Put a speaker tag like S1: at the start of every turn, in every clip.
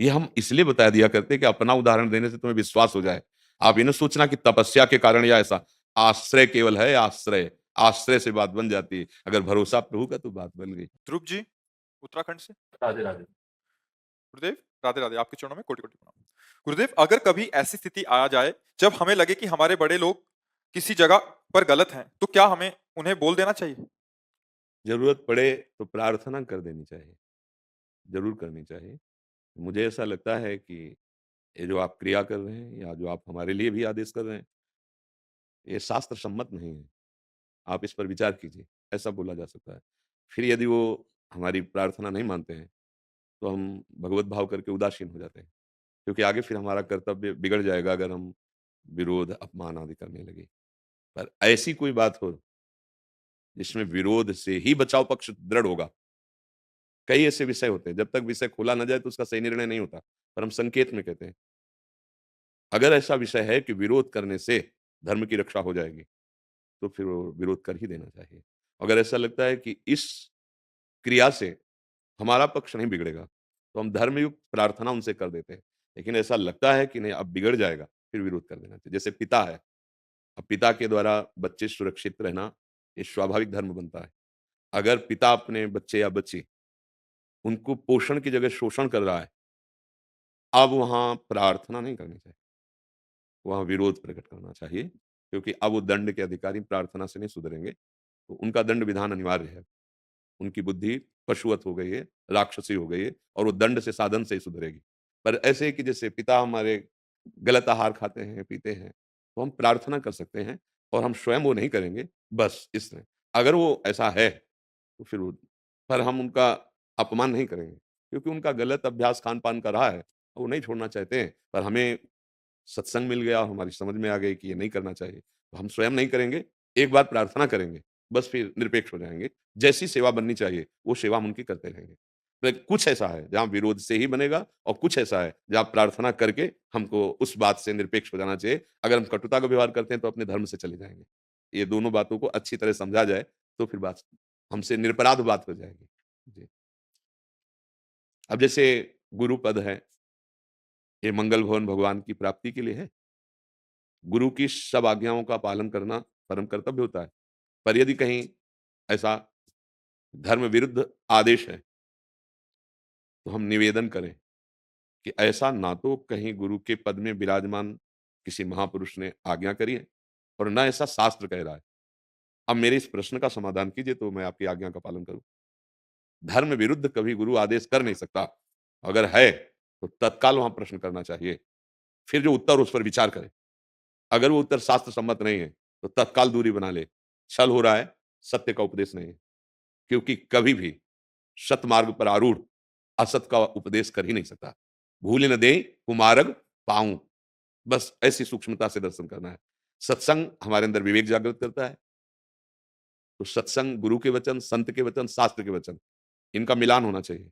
S1: ये हम इसलिए बता दिया करते हैं कि अपना उदाहरण देने से तुम्हें विश्वास हो जाए। आप ये ना सोचना कि तपस्या के कारण या ऐसा, आश्रय केवल है आश्रय, आश्रय से बात बन जाती है। अगर भरोसा प्रभु का तो बात बन गई।
S2: ध्रुव जी, उत्तराखंड से।
S1: राधे, राधे।
S2: गुरुदेव, राधे राधे, आपके चरणों में कोटि कोटि प्रणाम। गुरुदेव, अगर कभी ऐसी स्थिति आ जाए जब हमें लगे कि हमारे बड़े लोग किसी जगह पर गलत हैं, तो क्या हमें उन्हें बोल देना चाहिए?
S1: ज़रूरत पड़े तो प्रार्थना कर देनी चाहिए, ज़रूर करनी चाहिए। मुझे ऐसा लगता है कि ये जो आप क्रिया कर रहे हैं या जो आप हमारे लिए भी आदेश कर रहे हैं, ये शास्त्र सम्मत नहीं है। आप इस पर विचार कीजिए, ऐसा बोला जा सकता है। फिर यदि वो हमारी प्रार्थना नहीं मानते हैं, तो हम भगवत भाव करके उदासीन हो जाते हैं। क्योंकि आगे फिर हमारा कर्तव्य बिगड़ जाएगा अगर हम विरोध, अपमान आदि करने लगे। पर ऐसी कोई बात हो जिसमें विरोध से ही बचाव पक्ष दृढ़ होगा। कई ऐसे विषय होते हैं, जब तक विषय खोला ना जाए तो उसका सही निर्णय नहीं होता, पर हम संकेत में कहते हैं। अगर ऐसा विषय है कि विरोध करने से धर्म की रक्षा हो जाएगी, तो फिर वो विरोध कर ही देना चाहिए। अगर ऐसा लगता है कि इस क्रिया से हमारा पक्ष नहीं बिगड़ेगा, तो हम धर्मयुक्त प्रार्थना उनसे कर देते हैं। लेकिन ऐसा लगता है कि नहीं अब बिगड़ जाएगा, फिर विरोध कर देना चाहिए। जैसे पिता है, अब पिता के द्वारा बच्चे सुरक्षित रहना, ये स्वाभाविक धर्म बनता है। अगर पिता अपने बच्चे या बच्ची, उनको पोषण की जगह शोषण कर रहा है, अब वहाँ प्रार्थना नहीं करनी चाहिए, वहाँ विरोध प्रकट करना चाहिए, क्योंकि अब वो दंड के अधिकारी प्रार्थना से नहीं सुधरेंगे, तो उनका दंड विधान अनिवार्य है। उनकी बुद्धि पशुवत हो गई है, राक्षसी हो गई है और वो दंड से, साधन से ही सुधरेगी। पर ऐसे कि जैसे पिता हमारे गलत आहार खाते हैं, पीते हैं, तो हम प्रार्थना कर सकते हैं और हम स्वयं वो नहीं करेंगे, बस इसमें। अगर वो ऐसा है, तो फिर वो, पर हम उनका अपमान नहीं करेंगे, क्योंकि उनका गलत अभ्यास खान-पान का रहा है, वो नहीं छोड़ना चाहते हैं, पर हमें सत्संग मिल गया और हमारी समझ में आ गई कि ये नहीं करना चाहिए, तो हम स्वयं नहीं करेंगे, एक बार प्रार्थना करेंगे, बस फिर निरपेक्ष हो जाएँगे। जैसी सेवा बननी चाहिए, वो सेवा हम उनकी करते रहेंगे। लेकिन कुछ ऐसा है, जहाँ विरोध से ही बनेगा और कुछ ऐसा है, जहाँ प्रार्थना करके हमको उस बात से निरपेक्ष हो जाना चाहिए। अगर हम कटुता का व्यवहार करते हैं, तो अपने धर्म से चले जाएँगे। ये दोनों बातों को अच्छी तरह समझा जाए, तो फिर बात हमसे निरपराध बात हो जाएगी। जी। अब जैसे गुरु पद है, ये मंगल भवन भगवान की प्राप्ति के लिए है। गुरु की सब आज्ञाओं का पालन करना परम कर्तव्य होता है। पर यदि कहीं ऐसा धर्म विरुद्ध आदेश है, तो हम निवेदन करें कि ऐसा ना तो कहीं गुरु के पद में विराजमान किसी महापुरुष ने आज्ञा करी है और ना ऐसा शास्त्र कह रहा है। अब मेरे इस प्रश्न का समाधान कीजिए तो मैं आपकी आज्ञा का पालन करूँ। धर्म विरुद्ध कभी गुरु आदेश कर नहीं सकता। अगर है, तो तत्काल वहाँ प्रश्न करना चाहिए। फिर जो उत्तर उस पर विचार करें। अगर वो उत्तर शास्त्र सम्मत नहीं है, तो तत्काल दूरी बना ले। छल हो रहा है, सत्य का उपदेश नहीं है। क्योंकि कभी भी सतमार्ग पर आरूढ़ असत का उपदेश कर ही नहीं सकता। भूल न दें कुमार्ग पाऊँ, बस ऐसी सूक्ष्मता से दर्शन करना है। सत्संग हमारे अंदर विवेक जागृत करता है, तो सत्संग गुरु के वचन, संत के वचन, शास्त्र के वचन, इनका मिलान होना चाहिए,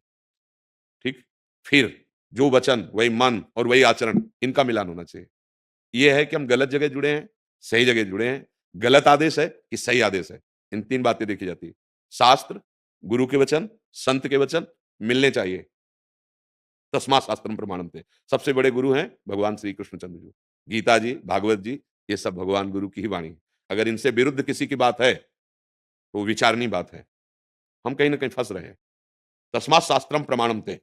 S1: ठीक? फिर जो वचन, वही मन और वही आचरण, इनका मिलान होना चाहिए। ये है कि हम गलत जगह जुड़े हैं, सही जगह जुड़े हैं, गलत आदेश है कि सही आदेश है, इन 3 बातें देखी जाती है। शास्त्र, गुरु के वचन, संत के वचन मिलने चाहिए। तस्मात् शास्त्रम प्रमाणन्ते। सबसे बड़े गुरु हैं भगवान श्री कृष्णचंद्र जी। गीता जी, भागवत जी, ये सब भगवान गुरु की ही वाणी है। अगर इनसे विरुद्ध किसी की बात है, तो विचारणीय बात है। हम कहीं न कहीं फँस रहे हैं। तस्मात् शास्त्रम प्रमाणन्ते।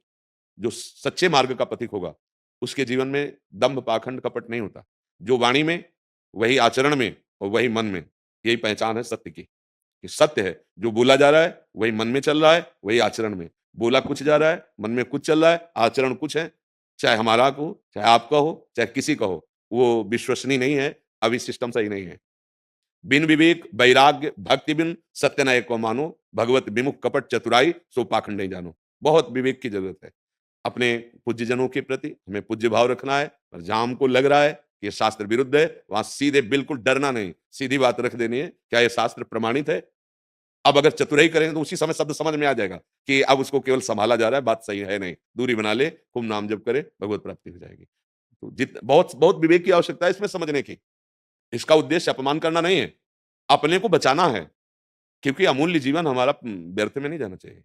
S1: जो सच्चे मार्ग का पथिक होगा, उसके जीवन में दंभ, पाखंड, कपट नहीं होता। जो वाणी में, वही आचरण में और वही मन में, यही पहचान है सत्य की। कि सत्य है, जो बोला जा रहा है, वही मन में चल रहा है, वही आचरण में। बोला कुछ जा रहा है, मन में कुछ चल रहा है, आचरण कुछ है। चाहे हमारा हो, चाहे आपका हो, चाहे किसी का हो, वो विश्वसनीय नहीं है, अभी सिस्टम सही नहीं है। बिन विवेक, वैराग्य, भक्ति बिन सत्य न एको मानो, भगवत विमुख कपट चतुराई, सो पाखंड नहीं जानो। बहुत विवेक की जरूरत है। अपने पूज्यजनों के प्रति हमें पूज्य भाव रखना है, पर जहां हमको लग रहा है कि ये शास्त्र विरुद्ध है, वहां सीधे बिल्कुल डरना नहीं, सीधी बात रख देनी है, क्या ये शास्त्र प्रमाणित है? अब अगर चतुराई करेंगे तो उसी समय शब्द समझ में आ जाएगा कि अब उसको केवल संभाला जा रहा है, बात सही है नहीं। दूरी बना ले, खूब नाम जप करे, भगवत प्राप्ति हो जाएगी। तो बहुत बहुत विवेक की आवश्यकता है इसमें समझने की। इसका उद्देश्य अपमान करना नहीं है, अपने को बचाना है, क्योंकि अमूल्य जीवन हमारा व्यर्थ में नहीं जाना चाहिए।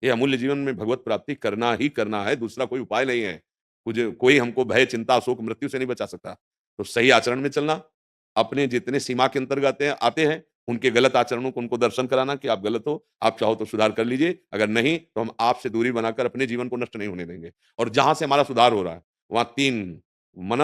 S1: ये अमूल्य जीवन में भगवत प्राप्ति करना ही करना है, दूसरा कोई उपाय नहीं है। कुछ कोई हमको भय, चिंता, शोक, मृत्यु से नहीं बचा सकता। तो सही आचरण में चलना, अपने जितने सीमा के अंतर्गत आते हैं, उनके गलत आचरणों को उनको दर्शन कराना कि आप गलत हो, आप चाहो तो सुधार कर लीजिए, अगर नहीं तो हम आपसे दूरी बनाकर अपने जीवन को नष्ट नहीं होने देंगे। और जहाँ से हमारा सुधार हो रहा है, वहाँ 3 मन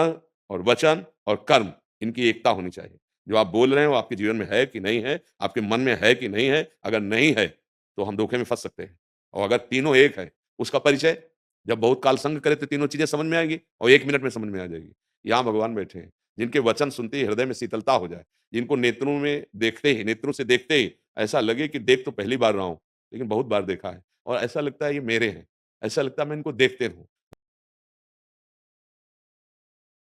S1: और वचन और कर्म, इनकी एकता होनी चाहिए। जो आप बोल रहे हैं, वो आपके जीवन में है कि नहीं है, आपके मन में है कि नहीं है? अगर नहीं है, तो हम धोखे में फँस सकते हैं। और अगर तीनों एक है, उसका परिचय जब बहुत काल संग करे तो तीनों चीज़ें समझ में आएँगी और 1 मिनट में समझ में आ जाएगी। यहाँ भगवान बैठे हैं, जिनके वचन सुनते ही हृदय में शीतलता हो जाए, जिनको नेत्रों से देखते ही ऐसा लगे कि देख तो पहली बार रहा हूँ, लेकिन बहुत बार देखा है और ऐसा लगता है ये मेरे हैं, ऐसा लगता है मैं इनको देखते रहूँ।